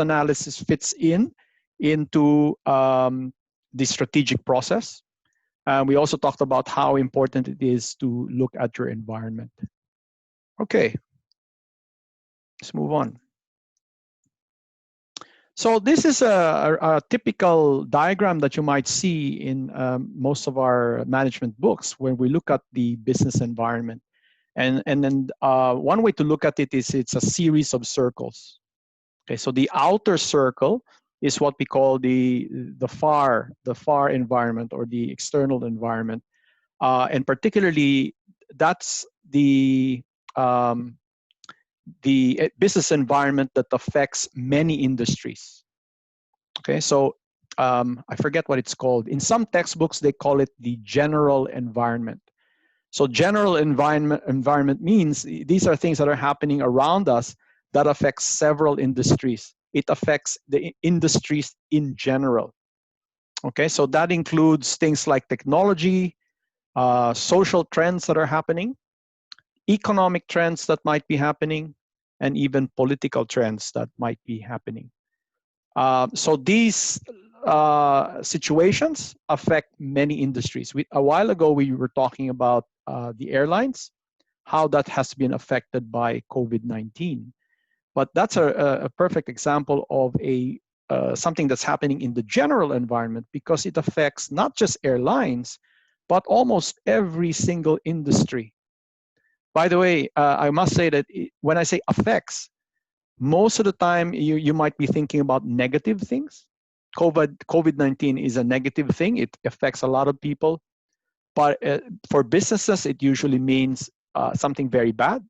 analysis fits into the strategic process. We also talked about how important it is to look at your environment. Okay, let's move on. So this is a typical diagram that you might see in most of our management books when we look at the business environment. And then one way to look at it is it's a series of circles. Okay, so the outer circle is what we call the far environment or the external environment, and particularly that's the business environment that affects many industries. Okay, so I forget what it's called. In some textbooks, they call it the general environment. So general environment means these are things that are happening around us that affects several industries. It affects the industries in general. Okay, so that includes things like technology, social trends that are happening, economic trends that might be happening, and even political trends that might be happening. So these situations affect many industries. A while ago, we were talking about the airlines, how that has been affected by COVID-19. But that's a perfect example of something that's happening in the general environment, because it affects not just airlines, but almost every single industry. By the way, I must say that when I say affects, most of the time you might be thinking about negative things. COVID-19 is a negative thing. It affects a lot of people. But for businesses, it usually means something very bad.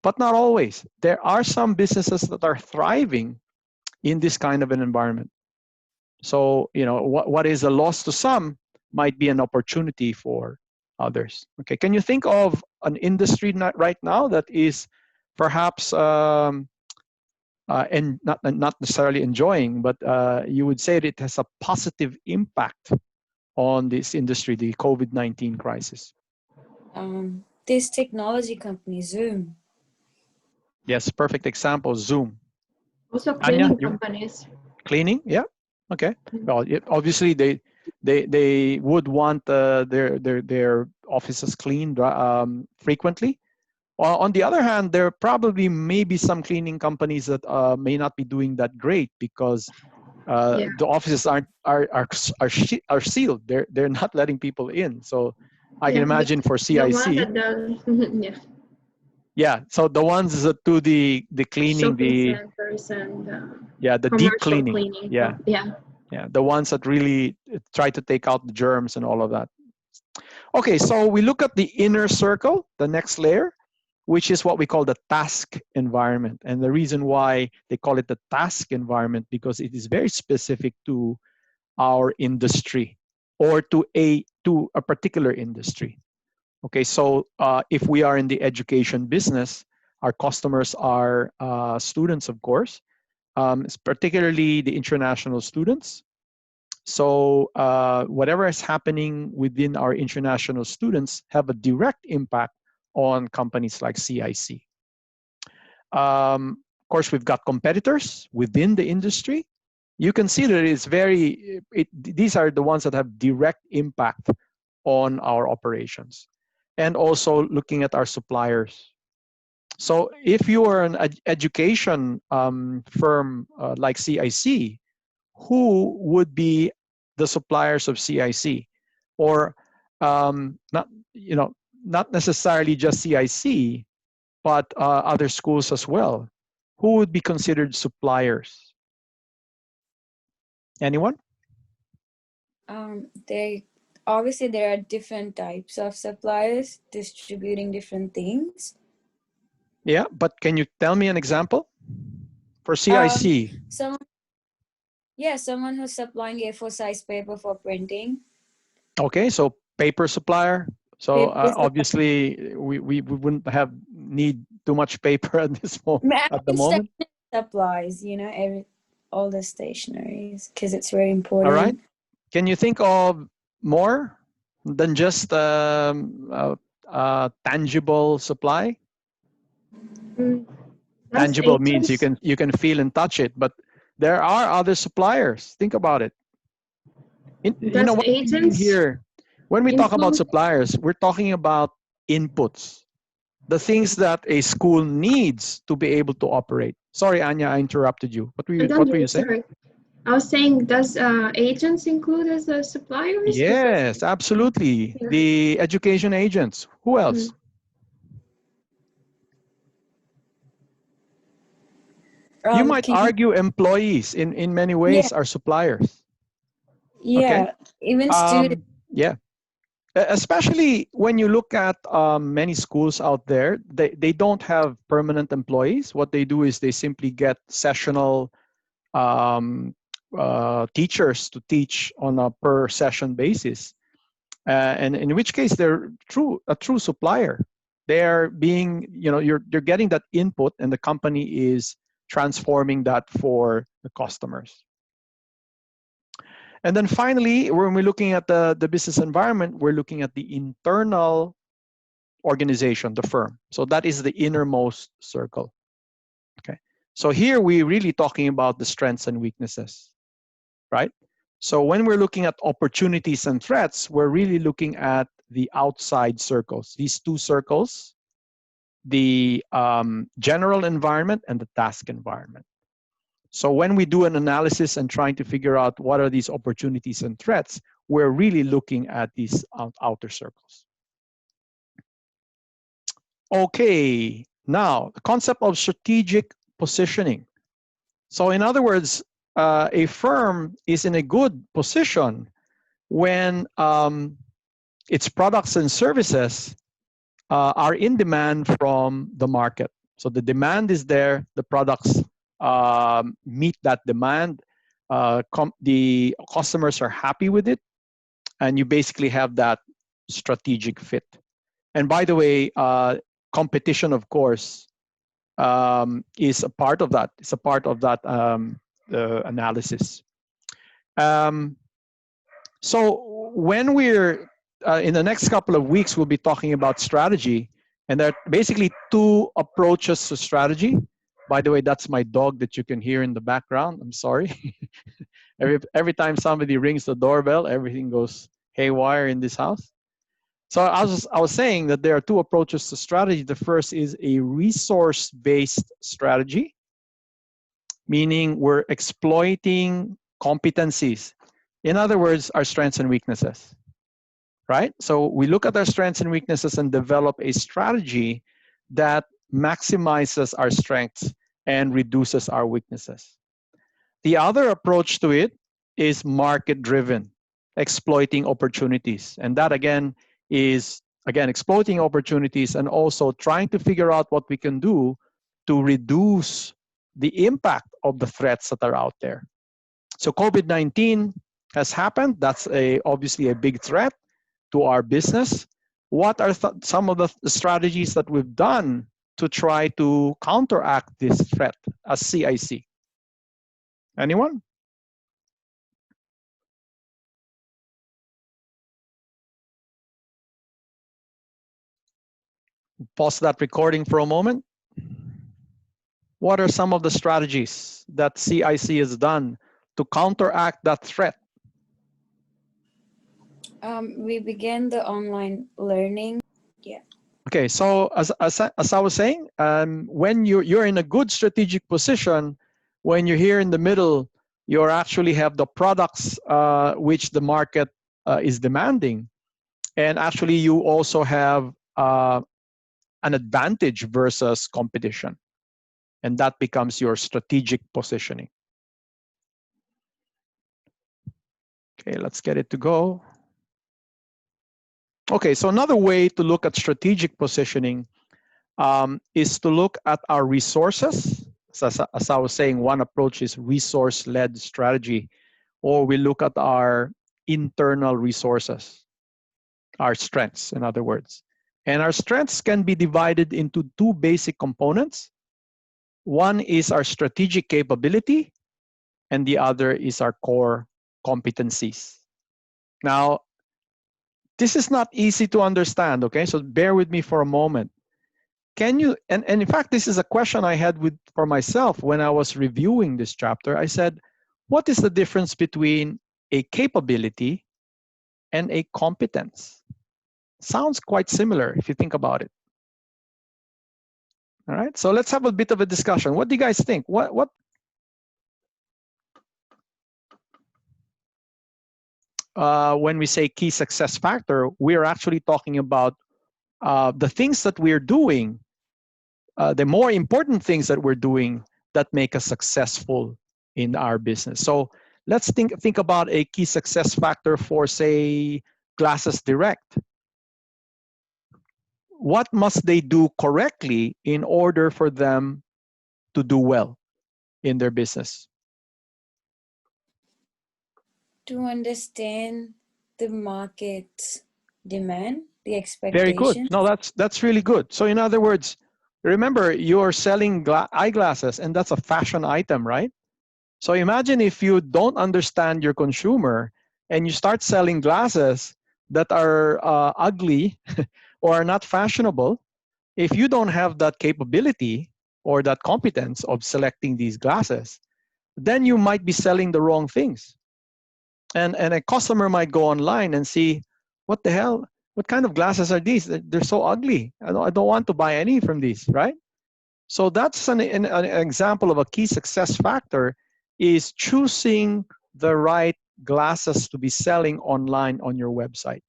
But not always. There are some businesses that are thriving in this kind of an environment. So, you know, what is a loss to some might be an opportunity for others. Okay, can you think of an industry right now that is perhaps and not necessarily enjoying, but you would say that it has a positive impact on this industry, the COVID-19 crisis? This technology company, Zoom. Yes, perfect example, Zoom. Also cleaning companies. Cleaning, yeah, okay. Well, obviously they would want their offices cleaned frequently. On the other hand, there probably may be some cleaning companies that may not be doing that great because the offices are sealed. They're not letting people in. So I can imagine for CIC. Yeah, so the ones that do the cleaning, shopping centers and the deep cleaning. Yeah, the ones that really try to take out the germs and all of that. Okay, so we look at the inner circle, the next layer, which is what we call the task environment. And the reason why they call it the task environment, because it is very specific to our industry or to a particular industry. Okay, so if we are in the education business, our customers are students, of course, particularly the international students. So whatever is happening within our international students have a direct impact on companies like CIC. Of course, we've got competitors within the industry. You can see that it's these are the ones that have direct impact on our operations. And also looking at our suppliers. So if you are an education firm like CIC, who would be the suppliers of CIC? Or not necessarily just CIC, but other schools as well. Who would be considered suppliers? Anyone? Obviously there are different types of suppliers distributing different things. Yeah, but can you tell me an example for CIC? Someone who's supplying A4 size paper for printing. Okay, so paper supplier. So obviously we wouldn't need too much paper at this moment. At the moment. Supplies, all the stationaries, because it's very important. All right. Can you think of more than just tangible supply? Tangible means you can feel and touch it, but There are other suppliers. Think about it. You know Does what we mean agents here? When we talk about include? suppliers, we're talking about inputs, the things that a school needs to be able to operate. Sorry, Anya, I interrupted you. What were you saying? Sorry, I was saying, does agents include as suppliers? Because Yes, absolutely. yeah. The education agents. Who else? You might Can argue employees in many ways yeah, are suppliers. Okay. yeah, even students. Yeah. Especially when you look at many schools out there, they don't have permanent employees. What they do is they simply get sessional teachers to teach on a per session basis. And in which case they're a true supplier. They're being, you're getting that input and the company is transforming that for the customers. And then finally, when we're looking at the business environment, we're looking at the internal organization, the firm. So that is the innermost circle. Okay. So here we're really talking about the strengths and weaknesses, right? So when we're looking at opportunities and threats, we're really looking at the outside circles, these two circles, the general environment and the task environment. So when we do an analysis and trying to figure out what are these opportunities and threats, we're really looking at these outer circles. Okay, now the concept of strategic positioning. So in other words, a firm is in a good position when its products and services are in demand from the market. So the demand is there, the products meet that demand, the customers are happy with it, and you basically have that strategic fit. And by the way, competition, of course, is a part of that. It's a part of that analysis. So when we're in the next couple of weeks, we'll be talking about strategy, and there are basically two approaches to strategy. By the way, that's my dog that you can hear in the background. I'm sorry. every time somebody rings the doorbell, everything goes haywire in this house. So I was saying that there are two approaches to strategy. The first is a resource-based strategy, meaning we're exploiting competencies. In other words, our strengths and weaknesses, right? So we look at our strengths and weaknesses and develop a strategy that maximizes our strengths and reduces our weaknesses. The other approach to it is market-driven, exploiting opportunities. And that again is, exploiting opportunities and also trying to figure out what we can do to reduce the impact of the threats that are out there. So COVID-19 has happened. That's obviously a big threat to our business. What are some of the strategies that we've done to try to counteract this threat as CIC? Anyone? Pause that recording for a moment. What are some of the strategies that CIC has done to counteract that threat? We began the online learning. Yeah. Okay, so as I was saying, when you're in a good strategic position, when you're here in the middle, you actually have the products which the market is demanding, and actually you also have an advantage versus competition, and that becomes your strategic positioning. Okay, let's get it to go. Okay, so another way to look at strategic positioning is to look at our resources. As I was saying, one approach is resource-led strategy, or we look at our internal resources, our strengths, in other words. And our strengths can be divided into two basic components. One is our strategic capability, and the other is our core competencies. Now, this is not easy to understand, okay? So bear with me for a moment. can you, and in fact, this is a question I had for myself when I was reviewing this chapter. I said, what is the difference between a capability and a competence? Sounds quite similar if you think about it. All right, so let's have a bit of a discussion. What do you guys think? When we say key success factor, we're actually talking about the things that we're doing, the more important things that we're doing that make us successful in our business. So let's think about a key success factor for, say, Glasses Direct. What must they do correctly in order for them to do well in their business? To understand the market's demand, the Very good. expectations. No, that's really good. So in other words, remember, you're selling eyeglasses, and that's a fashion item, right? So imagine if you don't understand your consumer and you start selling glasses that are ugly or are not fashionable. If you don't have that capability or that competence of selecting these glasses, then you might be selling the wrong things. And a customer might go online and see, what the hell? What kind of glasses are these? They're so ugly. I don't want to buy any from these, right? So that's an example of a key success factor, is choosing the right glasses to be selling online on your website.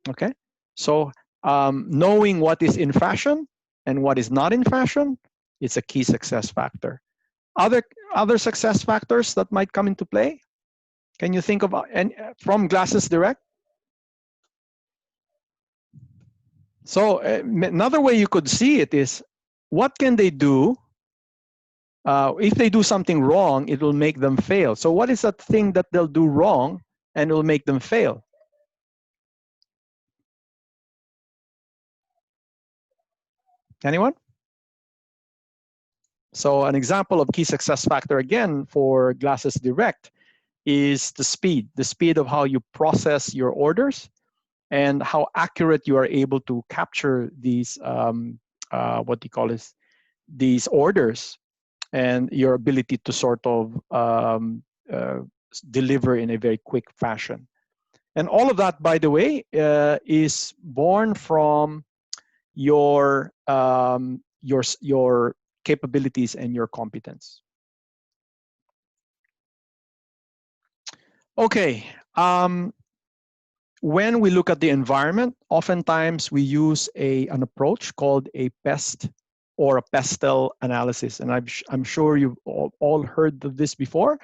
Okay, so knowing what is in fashion and what is not in fashion, it's a key success factor. Other success factors that might come into play? Can you think of from Glasses Direct? So another way you could see it is, what can they do? If they do something wrong, it will make them fail. So what is that thing that they'll do wrong and it will make them fail? Anyone? So an example of key success factor, again, for Glasses Direct is the speed of how you process your orders and how accurate you are able to capture these, what do you call this, these orders, and your ability to sort of deliver in a very quick fashion. And all of that, by the way, is born from your capabilities and your competence. Okay. When we look at the environment, oftentimes we use an approach called a pest or a pestle analysis. And I'm sure you've all heard of this before.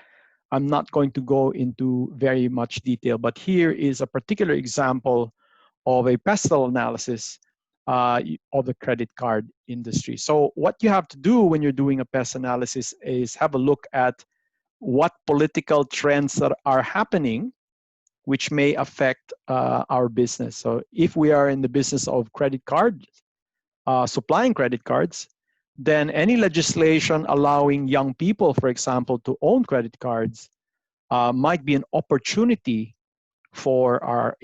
I'm not going to go into very much detail, but here is a particular example of a pestle analysis of the credit card industry. So what you have to do when you're doing a pest analysis is have a look at what political trends that are happening which may affect our business. So if we are in the business of credit cards, supplying credit cards, then any legislation allowing young people, for example, to own credit cards might be an opportunity for our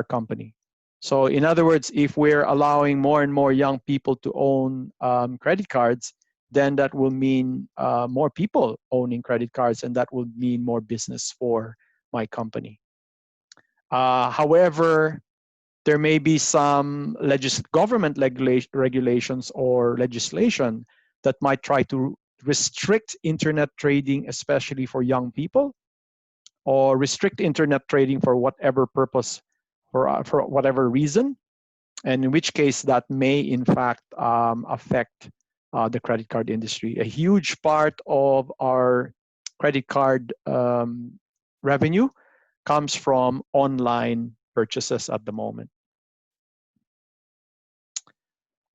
company. So in other words, if we're allowing more and more young people to own credit cards, then that will mean more people owning credit cards, and that will mean more business for my company. However, there may be some government regulations or legislation that might try to restrict internet trading, especially for young people, or restrict internet trading for whatever purpose, for whatever reason, and in which case that may in fact affect the credit card industry. A huge part of our credit card revenue comes from online purchases at the moment.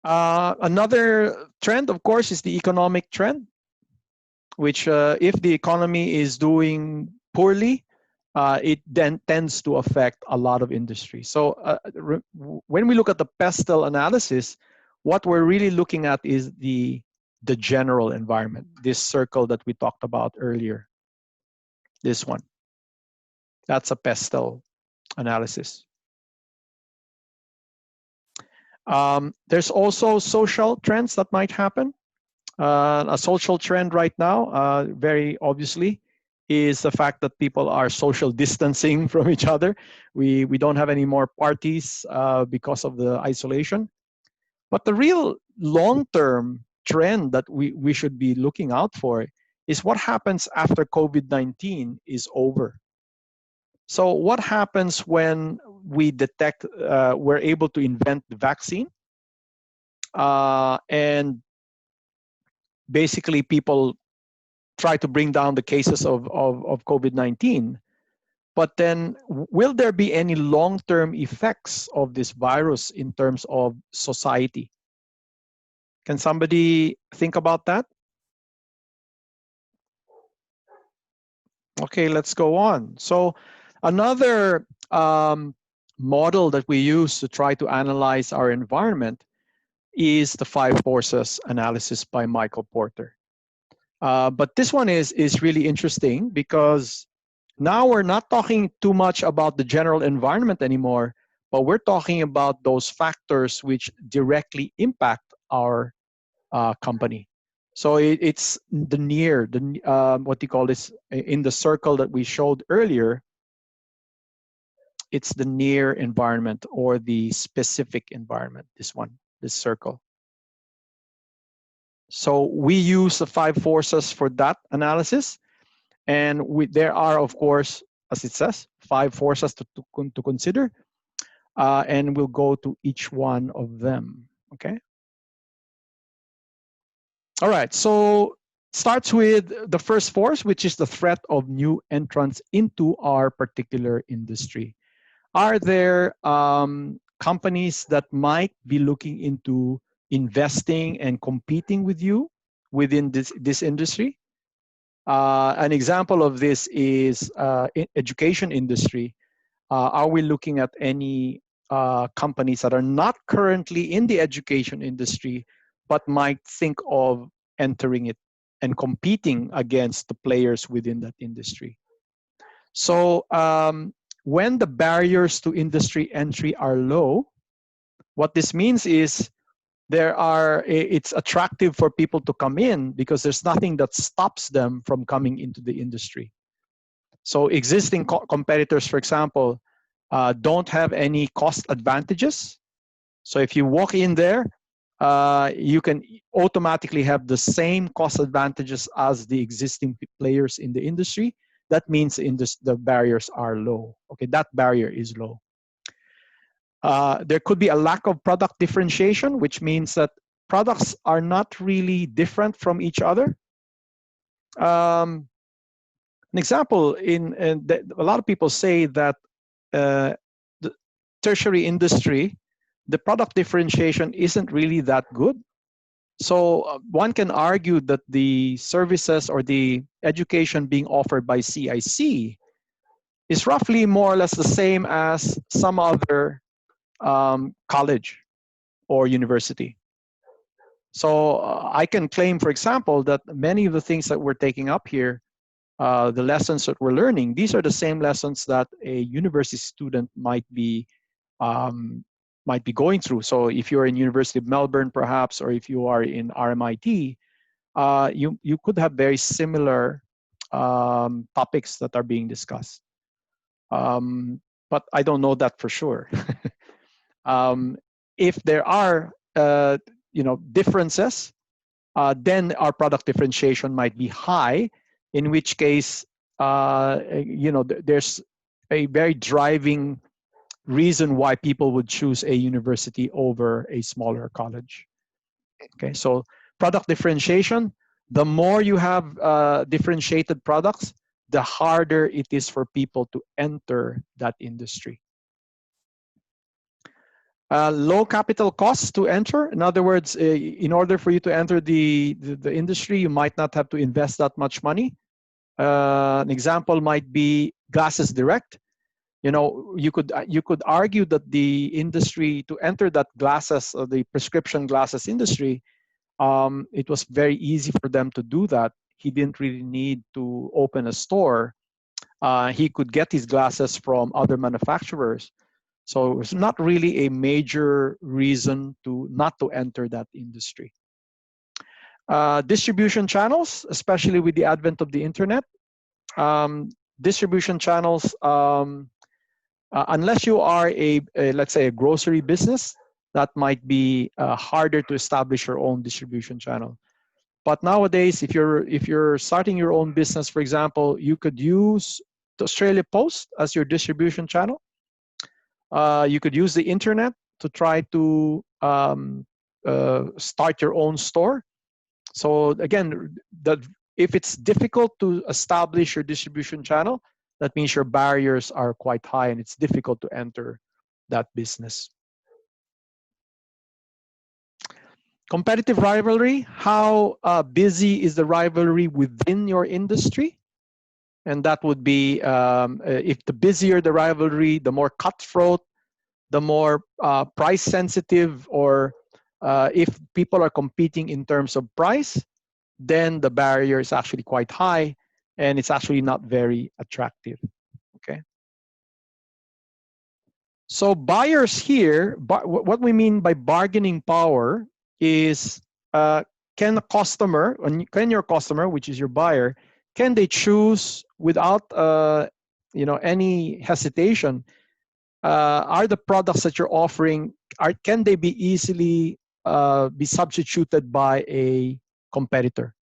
Another trend, of course, is the economic trend, which if the economy is doing poorly, it then tends to affect a lot of industries. So when we look at the pestle analysis, what we're really looking at is the general environment, this circle that we talked about earlier, this one. That's a pestle analysis. There's also social trends that might happen. A social trend right now, very obviously, is the fact that people are social distancing from each other. We don't have any more parties because of the isolation. But the real long-term trend that we should be looking out for is what happens after COVID-19 is over. So what happens when we detect, we're able to invent the vaccine, and basically people try to bring down the cases of COVID-19. But then will there be any long-term effects of this virus in terms of society? Can somebody think about that? Okay, let's go on. So another model that we use to try to analyze our environment is the 5 forces analysis by Michael Porter. But this one is really interesting because now we're not talking too much about the general environment anymore, but we're talking about those factors which directly impact our company. So it's the near, what do you call this, in the circle that we showed earlier, it's the near environment or the specific environment, this one, this circle. So we use the 5 forces for that analysis. And there are, of course, as it says, 5 forces to consider. And we'll go to each one of them, okay? All right, so starts with the first force, which is the threat of new entrants into our particular industry. Are there companies that might be looking into investing and competing with you within this industry? An example of this is education industry. Are we looking at any companies that are not currently in the education industry, but might think of entering it and competing against the players within that industry? So when the barriers to industry entry are low, what this means is it's attractive for people to come in because there's nothing that stops them from coming into the industry. So existing competitors, for example, don't have any cost advantages. So if you walk in there, you can automatically have the same cost advantages as the existing players in the industry. That means the barriers are low. Okay, that barrier is low. There could be a lack of product differentiation, which means that products are not really different from each other. An example, a lot of people say that the tertiary industry, the product differentiation isn't really that good. So one can argue that the services or the education being offered by CIC is roughly more or less the same as some other college or university. So I can claim, for example, that many of the things that we're taking up here, the lessons that we're learning, these are the same lessons that a university student might be going through. So if you're in University of Melbourne, perhaps, or if you are in RMIT, you could have very similar topics that are being discussed. But I don't know that for sure. If there are differences, then our product differentiation might be high, in which case there's a very driving reason why people would choose a university over a smaller college. Okay, so product differentiation, the more you have differentiated products, the harder it is for people to enter that industry. Low capital costs to enter. In other words, in order for you to enter the industry, you might not have to invest that much money. An example might be Glasses Direct. You could argue that the industry, to enter that glasses, or the prescription glasses industry, it was very easy for them to do that. He didn't really need to open a store. He could get his glasses from other manufacturers. So it's not really a major reason not to enter that industry. Distribution channels, especially with the advent of the internet. Distribution channels, unless you are let's say a grocery business, that might be harder to establish your own distribution channel. But nowadays, if you're starting your own business, for example, you could use the Australia Post as your distribution channel. You could use the internet to try to start your own store. So again, if it's difficult to establish your distribution channel, that means your barriers are quite high and it's difficult to enter that business. Competitive rivalry, how busy is the rivalry within your industry? And that would be, if the busier the rivalry, the more cutthroat, the more price sensitive, or if people are competing in terms of price, then the barrier is actually quite high and it's actually not very attractive. Okay. So buyers here, what we mean by bargaining power is, can your customer, which is your buyer, can they choose without any hesitation? Are the products that you're offering, can they be easily be substituted by a competitor?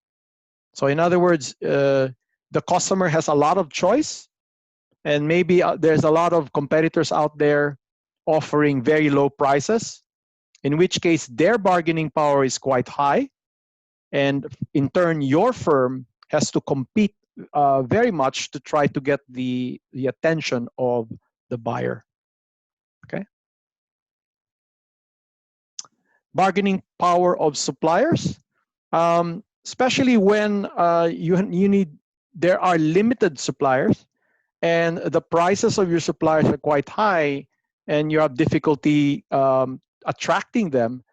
So in other words, the customer has a lot of choice, and maybe there's a lot of competitors out there offering very low prices, in which case their bargaining power is quite high. And in turn, your firm has to compete very much to try to get the attention of the buyer. Okay. Bargaining power of suppliers, especially when there are limited suppliers and the prices of your suppliers are quite high and you have difficulty attracting them.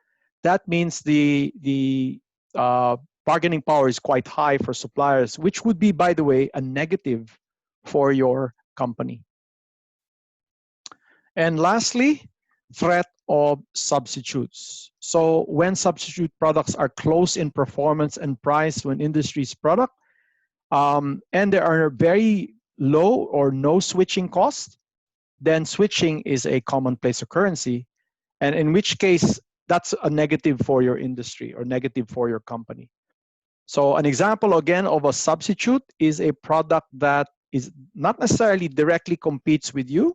That means the bargaining power is quite high for suppliers, which would be, by the way, a negative for your company. And lastly, threat of substitutes. So when substitute products are close in performance and price to an industry's product, and there are very low or no switching costs, then switching is a commonplace occurrence, and in which case that's a negative for your industry or negative for your company. So an example again of a substitute is a product that is not necessarily directly competes with you,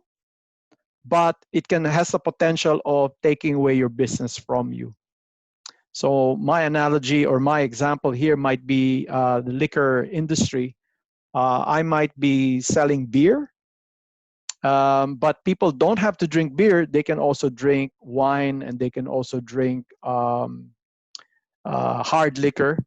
but it has a potential of taking away your business from you. So my analogy or my example here might be the liquor industry. I might be selling beer, but people don't have to drink beer. They can also drink wine, and they can also drink hard liquor,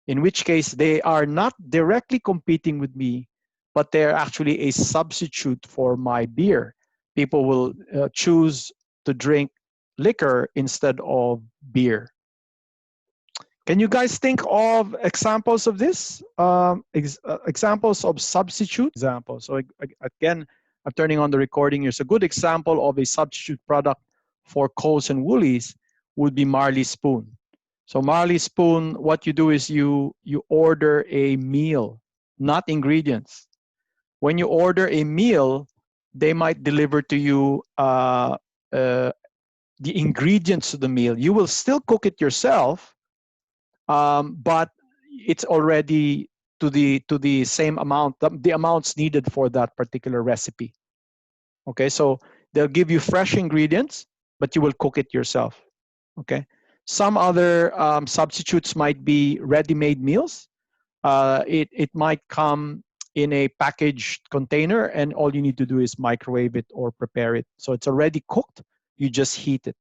in which case they are not directly competing with me, but they're actually a substitute for my beer. People will choose to drink liquor instead of beer. Can you guys think of examples of this? Examples of substitute examples. So again, I'm turning on the recording. Here's a good example of a substitute product for Coles and Woolies would be Marley Spoon. So Marley Spoon, what you do is you order a meal, not ingredients. When you order a meal, they might deliver to you the ingredients to the meal. You will still cook it yourself, but it's already to the same amount, the amounts needed for that particular recipe. Okay, so they'll give you fresh ingredients, but you will cook it yourself. Okay, some other substitutes might be ready-made meals. It might come in a packaged container, and all you need to do is microwave it or prepare it. So it's already cooked, you just heat it.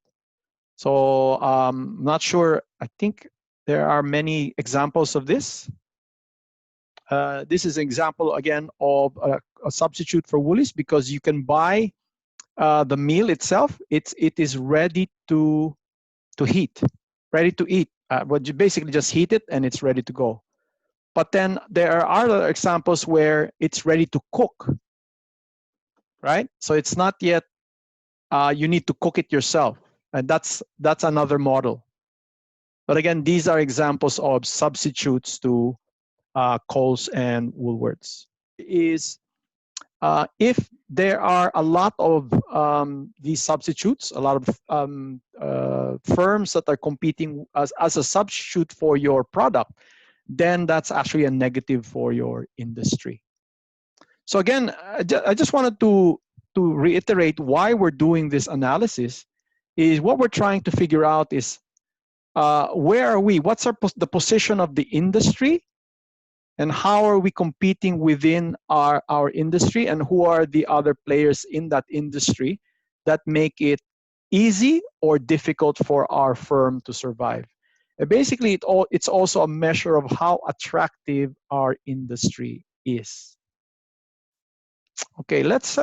So not sure, I think there are many examples of this. This is an example again of a substitute for Woolies, because you can buy the meal itself. It is ready to heat, ready to eat. But you basically just heat it and it's ready to go. But then there are other examples where it's ready to cook, right? So it's not yet you need to cook it yourself. And that's another model. But again, these are examples of substitutes to Coles and Woolworths. Is if there are a lot of these substitutes, a lot of firms that are competing as a substitute for your product, then that's actually a negative for your industry. So again, I just wanted to reiterate why we're doing this analysis. Is what we're trying to figure out is where are we? What's the position of the industry? And how are we competing within our industry, and who are the other players in that industry that make it easy or difficult for our firm to survive? And basically, it's also a measure of how attractive our industry is. Okay, let's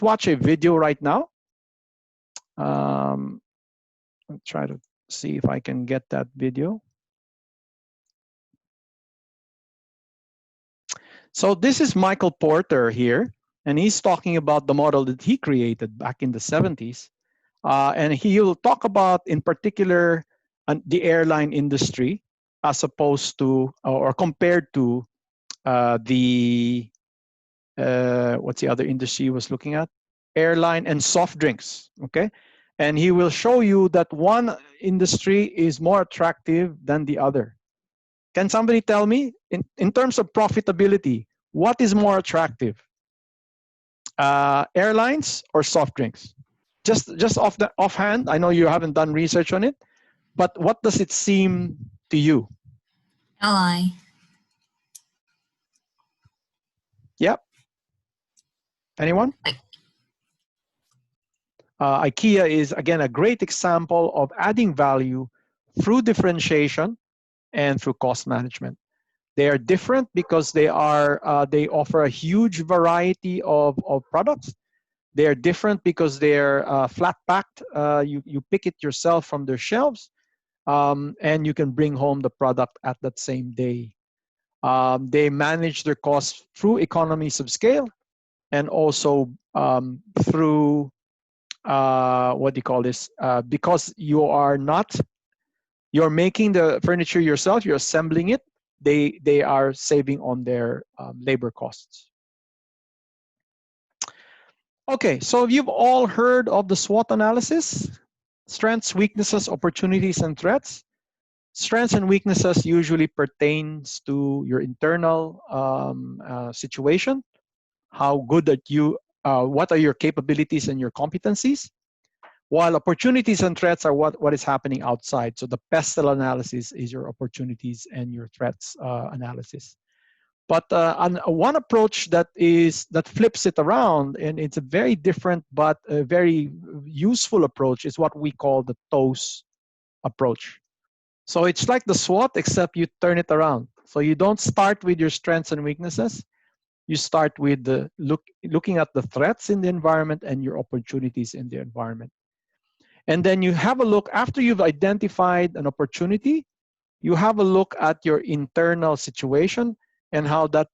watch a video right now. I'll try to see if I can get that video. So this is Michael Porter here, and he's talking about the model that he created back in the 70s. And he'll talk about, in particular, the airline industry as opposed to, or compared to what's the other industry he was looking at? Airline and soft drinks, okay? And he will show you that one industry is more attractive than the other. Can somebody tell me, in terms of profitability, what is more attractive? Airlines or soft drinks? Just offhand, I know you haven't done research on it, but what does it seem to you? Airline. Yep. Anyone? IKEA is, again, a great example of adding value through differentiation and through cost management. They are different because they offer a huge variety of products. They are different because they're flat packed. You pick it yourself from their shelves, and you can bring home the product at that same day. They manage their costs through economies of scale, and also through what do you call this? Because you're making the furniture yourself, you're assembling it. They are saving on their labor costs. Okay, so you've all heard of the SWOT analysis: strengths, weaknesses, opportunities, and threats. Strengths and weaknesses usually pertains to your internal situation. How good are you? What are your capabilities and your competencies? While opportunities and threats are what is happening outside. So the pestle analysis is your opportunities and your threats analysis. But one approach that flips it around, and it's a very different but a very useful approach, is what we call the TOES approach. So it's like the SWOT, except you turn it around. So you don't start with your strengths and weaknesses. You start with looking at the threats in the environment and your opportunities in the environment. And then you have a look, after you've identified an opportunity, you have a look at your internal situation and how that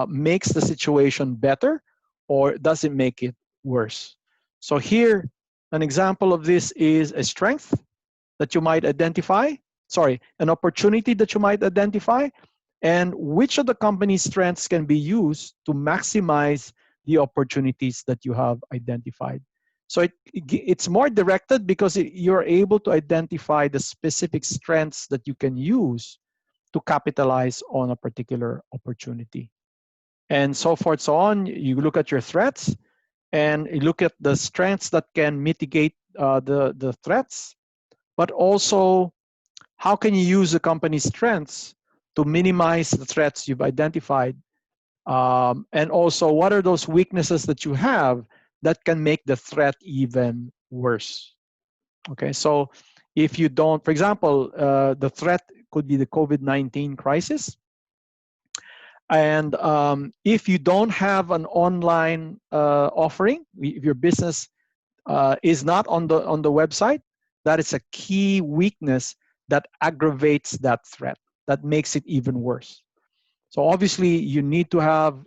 makes the situation better, or does it make it worse. So here, an example of this is a strength that you might identify, an opportunity that you might identify, and which of the company's strengths can be used to maximize the opportunities that you have identified. So it's more directed because you're able to identify the specific strengths that you can use to capitalize on a particular opportunity. And so forth, so on. You look at your threats and you look at the strengths that can mitigate the threats, but also how can you use the company's strengths to minimize the threats you've identified. And also, what are those weaknesses that you have that can make the threat even worse? Okay, so if you don't, for example, the threat could be the COVID-19 crisis. And if you don't have an online offering, if your business is not on the website, that is a key weakness that aggravates that threat, that makes it even worse. So obviously, you need to have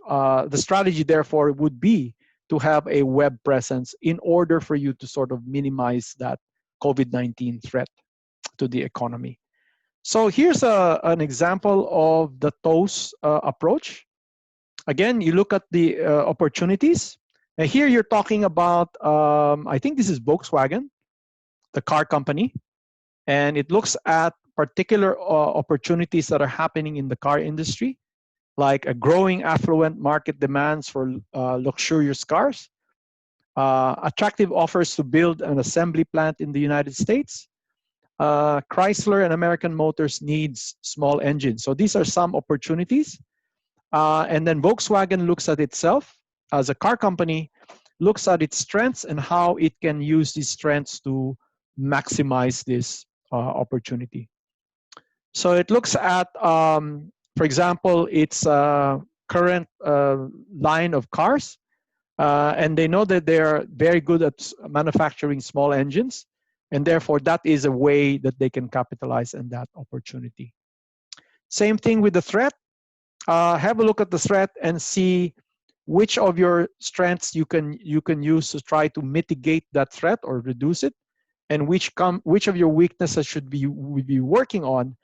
the strategy. Therefore, would be to have a web presence in order for you to sort of minimize that COVID-19 threat to the economy. So here's an example of the TOS approach. Again, you look at the opportunities. And here you're talking about, I think this is Volkswagen, the car company. And it looks at particular opportunities that are happening in the car industry, like a growing affluent market demands for luxurious cars, attractive offers to build an assembly plant in the United States. Chrysler and American Motors needs small engines. So these are some opportunities. And then Volkswagen looks at itself as a car company, looks at its strengths and how it can use these strengths to maximize this opportunity. So it looks at, for example, its current line of cars, and they know that they are very good at manufacturing small engines, and therefore that is a way that they can capitalize on that opportunity. Same thing with the threat. Have a look at the threat and see which of your strengths you can use to try to mitigate that threat or reduce it, and which of your weaknesses should we be working on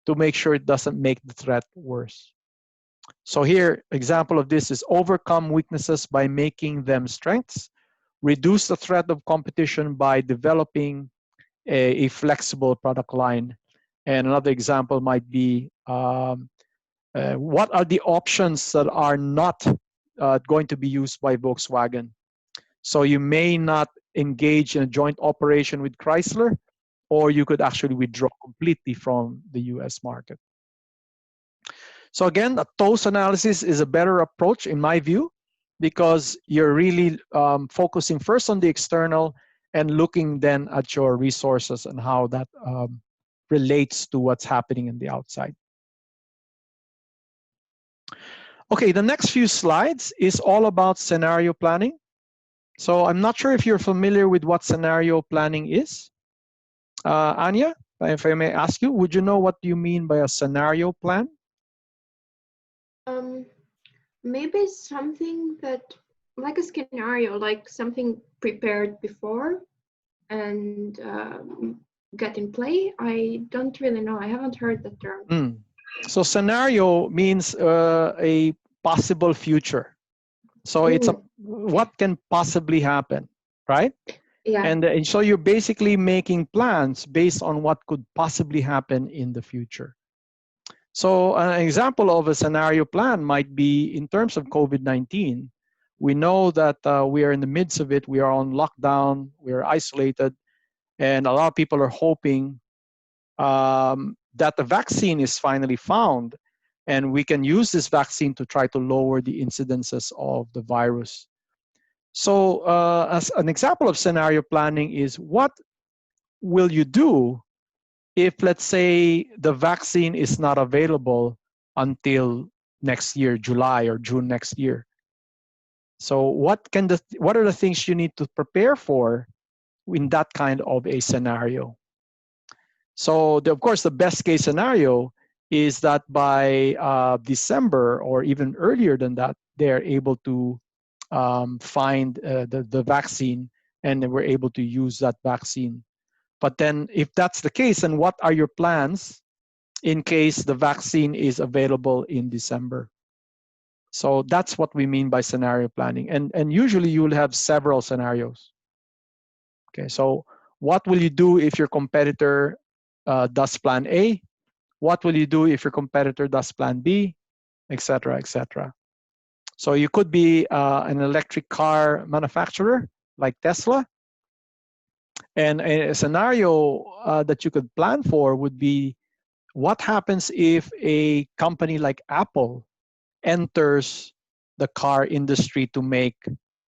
to make sure it doesn't make the threat worse. So here, example of this is overcome weaknesses by making them strengths, reduce the threat of competition by developing a flexible product line. And another example might be, what are the options that are not going to be used by Volkswagen? So you may not engage in a joint operation with Chrysler, or you could actually withdraw completely from the US market. So again, a TOS analysis is a better approach in my view, because you're really focusing first on the external and looking then at your resources and how that relates to what's happening in the outside. Okay, the next few slides is all about scenario planning. So I'm not sure if you're familiar with what scenario planning is. Anya, if I may ask you, would you know what you mean by a scenario plan? Maybe something that, like a scenario, like something prepared before and get in play. I don't really know. I haven't heard the term. So scenario means a possible future. So it's what can possibly happen, right? Yeah. And so you're basically making plans based on what could possibly happen in the future. So an example of a scenario plan might be in terms of COVID-19. We know that we are in the midst of it. We are on lockdown. We are isolated. And a lot of people are hoping that the vaccine is finally found, and we can use this vaccine to try to lower the incidences of the virus. So as an example of scenario planning is, what will you do if, let's say, the vaccine is not available until next year, July or June next year? So what are the things you need to prepare for in that kind of a scenario? So of course, the best case scenario is that by December or even earlier than that, they're able to find the vaccine, and we're able to use that vaccine. But then if that's the case, then what are your plans in case the vaccine is available in December? So that's what we mean by scenario planning. And usually you will have several scenarios. Okay, so what will you do if your competitor does plan A? What will you do if your competitor does plan B, et cetera, et cetera? So you could be an electric car manufacturer like Tesla. And a scenario that you could plan for would be, what happens if a company like Apple enters the car industry to make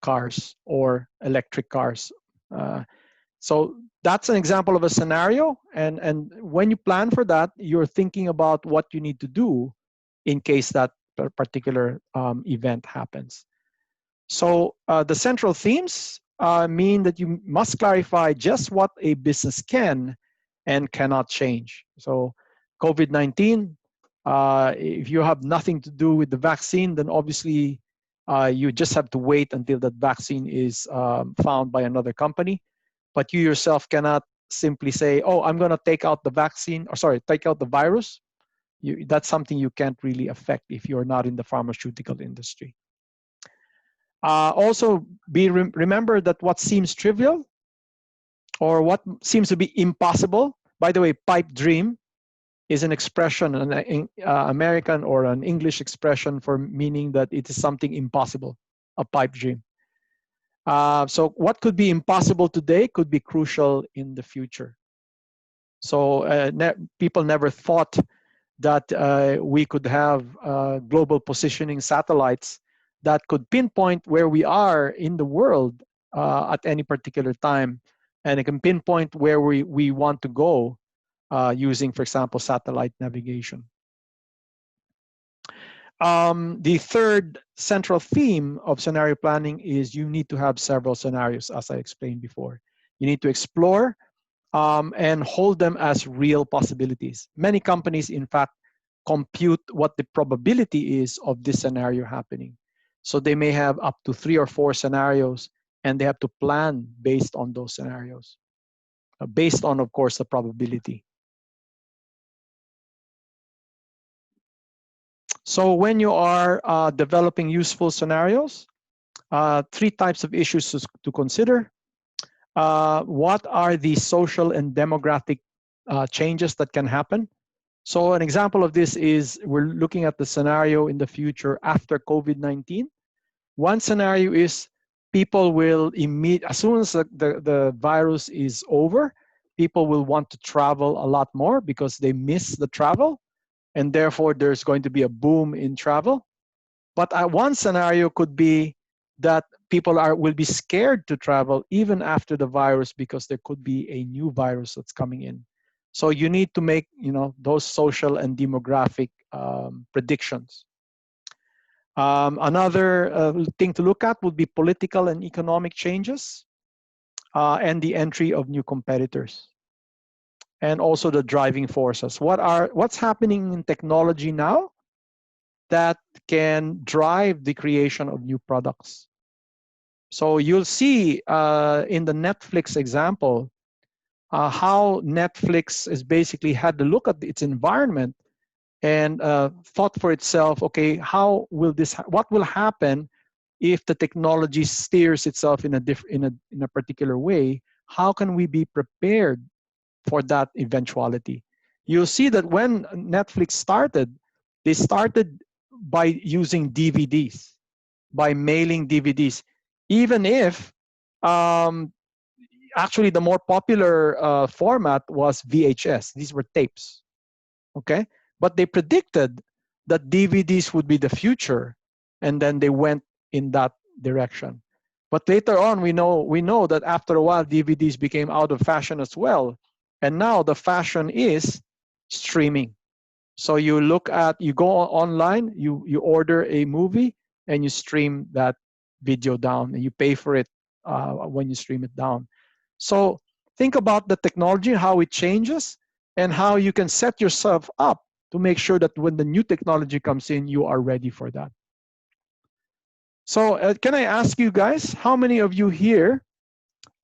cars or electric cars? So that's an example of a scenario. And when you plan for that, you're thinking about what you need to do in case that particular event happens. So the central themes mean that you must clarify just what a business can and cannot change. So COVID-19, if you have nothing to do with the vaccine, then obviously You just have to wait until that vaccine is found by another company. But you yourself cannot simply say, oh, I'm going to take out the vaccine, or sorry, take out the virus. That's something you can't really affect if you're not in the pharmaceutical industry. Also, remember that what seems trivial or what seems to be impossible, by the way, pipe dream is an expression, an American or an English expression for meaning that it is something impossible, a pipe dream. So what could be impossible today could be crucial in the future. So people never thought that we could have global positioning satellites that could pinpoint where we are in the world at any particular time. And it can pinpoint where we want to go using, for example, satellite navigation. The third central theme of scenario planning is you need to have several scenarios, as I explained before. You need to explore and hold them as real possibilities. Many companies, in fact, compute what the probability is of this scenario happening. So they may have up to 3 or 4 scenarios, and they have to plan based on those scenarios, based on, of course, the probability. So when you are developing useful scenarios, 3 types of issues to consider. What are the social and demographic changes that can happen? So an example of this is we're looking at the scenario in the future after COVID-19. One scenario is people will as soon as the virus is over, people will want to travel a lot more because they miss the travel, and therefore there's going to be a boom in travel. But one scenario could be that people will be scared to travel even after the virus because there could be a new virus that's coming in. So you need to make those social and demographic predictions. Another thing to look at would be political and economic changes and the entry of new competitors. And also the driving forces. What's happening in technology now that can drive the creation of new products? So you'll see in the Netflix example how Netflix has basically had to look at its environment and thought for itself, okay, what will happen if the technology steers itself in a particular way? How can we be prepared for that eventuality? You'll see that when Netflix started, they started by using DVDs, by mailing DVDs, even if actually the more popular format was VHS. These were tapes, okay? But they predicted that DVDs would be the future, and then they went in that direction. But later on, we know that after a while, DVDs became out of fashion as well. And now the fashion is streaming. So you go online, you order a movie, and you stream that video down, and you pay for it when you stream it down. So think about the technology, how it changes, and how you can set yourself up to make sure that when the new technology comes in, you are ready for that. So can I ask you guys, how many of you here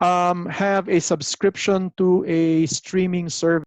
have a subscription to a streaming service?